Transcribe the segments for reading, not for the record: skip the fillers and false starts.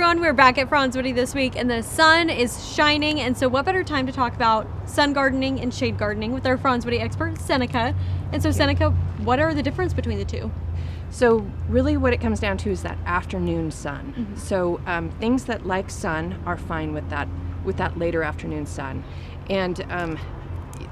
everyone. We're back at Franz Woody this week, and the sun is shining. And so, what better time to talk about sun gardening and shade gardening with our Franz Woody expert, Seneca. And so, Seneca, what are the difference between the two? So really what it comes down to is that afternoon sun. Mm-hmm. So things that like sun are fine with that later afternoon sun. And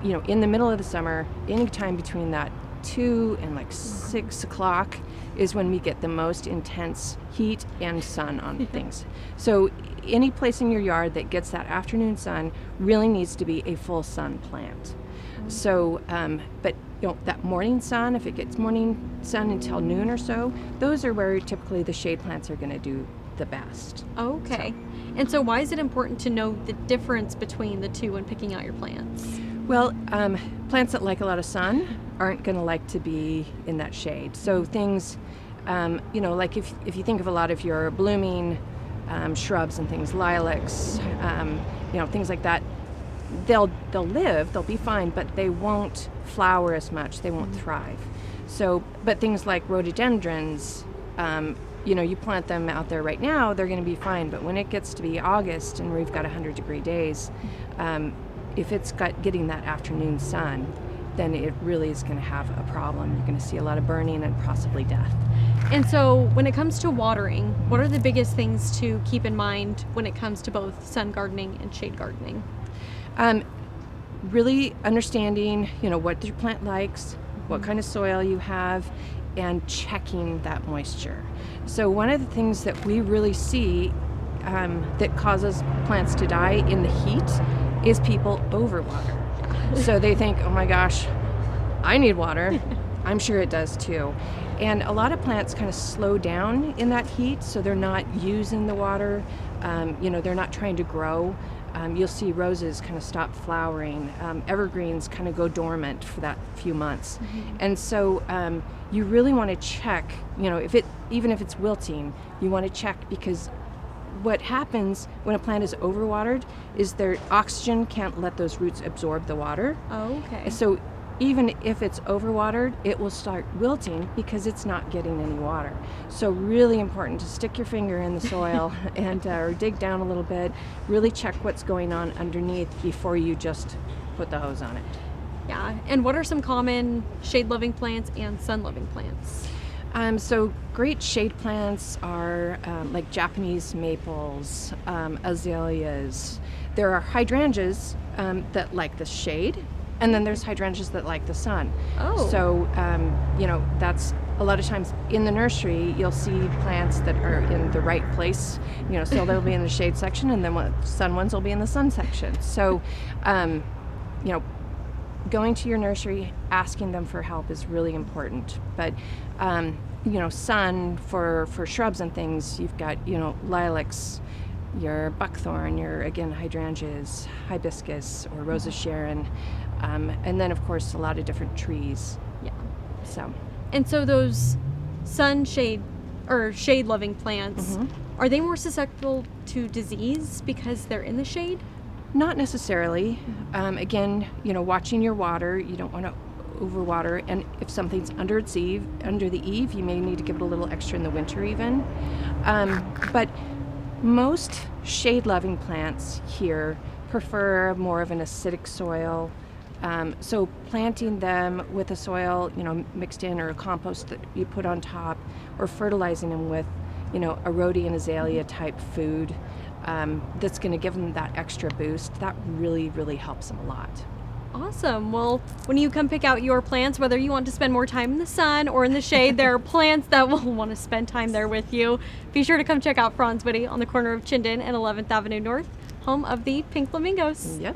in the middle of the summer, any time between that 2 and like 6 o'clock is when we get the most intense heat and sun on things. So any place in your yard that gets that afternoon sun really needs to be a full sun plant. So, but that morning sun, if it gets morning sun until noon or so, those are where typically the shade plants are going to do the best. Okay. And so why is it important to know the difference between the two when picking out your plants? Well, plants that like a lot of sun aren't going to like to be in that shade. So things, like if you think of a lot of your blooming shrubs and things, lilacs, things like that, they'll be fine, but they won't flower as much. They won't thrive. So, but things like rhododendrons, you plant them out there right now, they're going to be fine. But when it gets to be August and we've got 100-degree days, if it's getting that afternoon sun, then it really is going to have a problem. You're going to see a lot of burning and possibly death. And so when it comes to watering, what are the biggest things to keep in mind when it comes to both sun gardening and shade gardening? Really understanding, what your plant likes, what kind of soil you have, and checking that moisture. So one of the things that we really see that causes plants to die in the heat is people overwater. So they think, oh my gosh, I need water. I'm sure it does too. And a lot of plants kind of slow down in that heat, so they're not using the water. They're not trying to grow. You'll see roses kind of stop flowering. Evergreens kind of go dormant for that few months. Mm-hmm. And so you really want to check, even if it's wilting, you want to check, because what happens when a plant is overwatered is their oxygen can't let those roots absorb the water. Oh, okay. So even if it's overwatered, it will start wilting because it's not getting any water. So really important to stick your finger in the soil and or dig down a little bit, really check what's going on underneath before you just put the hose on it. Yeah, and what are some common shade-loving plants and sun-loving plants? So great shade plants are like Japanese maples, azaleas. There are hydrangeas that like the shade, and then there's hydrangeas that like the sun. Oh. So, that's a lot of times in the nursery, you'll see plants that are in the right place, so they'll be in the shade section, and then sun ones will be in the sun section. So, going to your nursery, asking them for help is really important. But, sun for shrubs and things, you've got, lilacs, your buckthorn, your, again, hydrangeas, hibiscus, or Rose of Sharon, and then, of course, a lot of different trees. Yeah. So. And so those shade-loving plants, Mm-hmm. are they more susceptible to disease because they're in the shade? Not necessarily. Again, watching your water, you don't want to overwater, and if something's under the eave, you may need to give it a little extra in the winter even. But most shade-loving plants here prefer more of an acidic soil. So planting them with a soil, mixed in, or a compost that you put on top, or fertilizing them with, a rhododendron azalea type food, that's going to give them that extra boost, that really, really helps them a lot. Awesome. Well, when you come pick out your plants, whether you want to spend more time in the sun or in the shade, there are plants that will want to spend time there with you. Be sure to come check out Franz Woody on the corner of Chinden and 11th Avenue North, home of the Pink Flamingos. Yep.